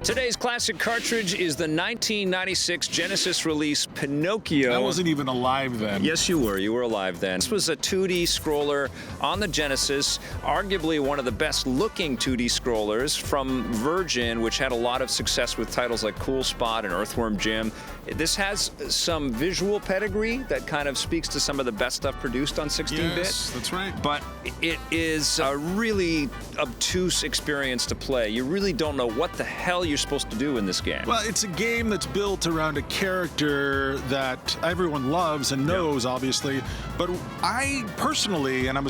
Today's classic cartridge is the 1996 Genesis release Pinocchio. I wasn't even alive then. Yes, you were. You were alive then. This was a 2D scroller on the Genesis, arguably one of the best-looking 2D scrollers from Virgin, which had a lot of success with titles like Cool Spot and Earthworm Jim. This has some visual pedigree that kind of speaks to some of the best stuff produced on 16-bit. Yes, that's right. But it is a really obtuse experience to play. You really don't know what the hell you're supposed to do in this game. Well, it's a game that's built around a character that everyone loves and knows, obviously. But I personally, and I'm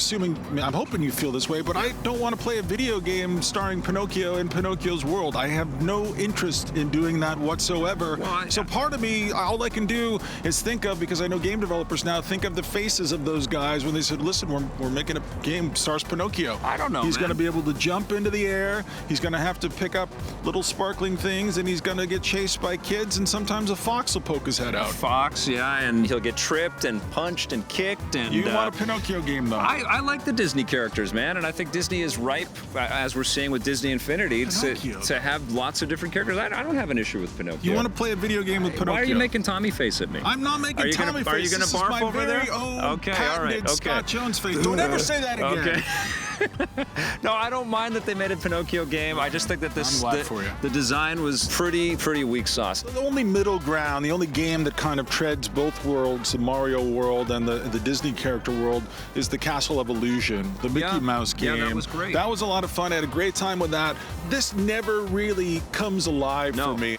hoping you feel this way, but I don't want to play a video game starring Pinocchio in Pinocchio's world. I have no interest in doing that whatsoever. Well, so part of me, all I can do is think of, because I know game developers now, think of the faces of those guys when they said, listen, we're making a game that stars Pinocchio. I don't know, He's man. going to be able to jump into the air. He's going to have to pick up little sparkling things, and he's going to get chased by kids, and sometimes a fox will poke his head out. Fox, yeah, and he'll get tripped and punched and kicked. And You want a Pinocchio game, though. I like the Disney characters, man, and I think Disney is ripe, as we're seeing with Disney Infinity, to have lots of different characters. I don't have an issue with Pinocchio. You want to play a video game with Pinocchio? Why are you making Tommy face at me? I'm not making Tommy face. Are you going to barf over there? Okay, all right. Okay. Scott Jones face. Don't ever say that again. Okay. No, I don't mind that they made a Pinocchio game. I just think that the design was pretty weak sauce. The only middle ground, the only game that kind of treads both worlds, the Mario world and the Disney character world, is the Castle of Illusion, the Mickey Mouse game. Yeah, that was great. That was a lot of fun. I had a great time with that. This never really comes alive for me.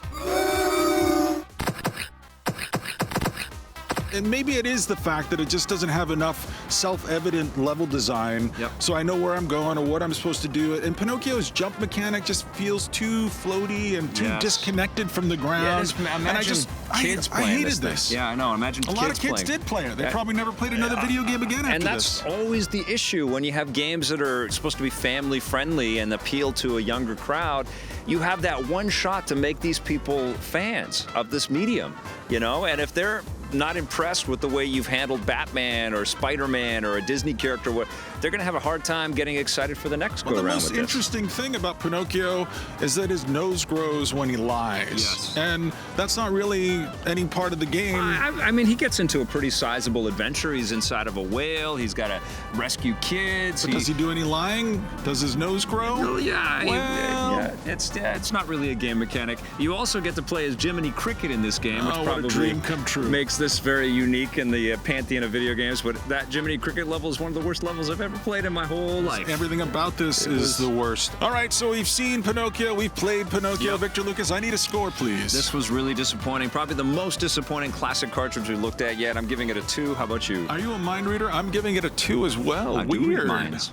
And maybe it is the fact that it just doesn't have enough self-evident level design, so I know where I'm going or what I'm supposed to do. And Pinocchio's jump mechanic just feels too floaty and too disconnected from the ground. I hated this. Yeah, I know. Imagine a lot of kids did play it. They probably never played another video game again after this. And that's always the issue when you have games that are supposed to be family-friendly and appeal to a younger crowd. You have that one shot to make these people fans of this medium, you know? And if they're not impressed with the way you've handled Batman or Spider-Man or a Disney character, they're going to have a hard time getting excited for the next go-around with this. The most interesting thing about Pinocchio is that his nose grows when he lies. Yes. And that's not really any part of the game. I mean, he gets into a pretty sizable adventure. He's inside of a whale. He's got to rescue kids. But does he do any lying? Does his nose grow? Oh, yeah. Well, it's not really a game mechanic. You also get to play as Jiminy Cricket in this game, which what a dream come true. Makes this very unique in the pantheon of video games. But that Jiminy Cricket level is one of the worst levels I've ever played in my whole life. Everything about this is the worst. All right, so we've seen Pinocchio, we've played Pinocchio. Victor Lucas, I need a score, please. This was really disappointing. Probably the most disappointing classic cartridge we looked at yet. I'm giving it a 2. How about you? Are you a mind reader? I'm giving it a 2 as well. I do read Weird. minds.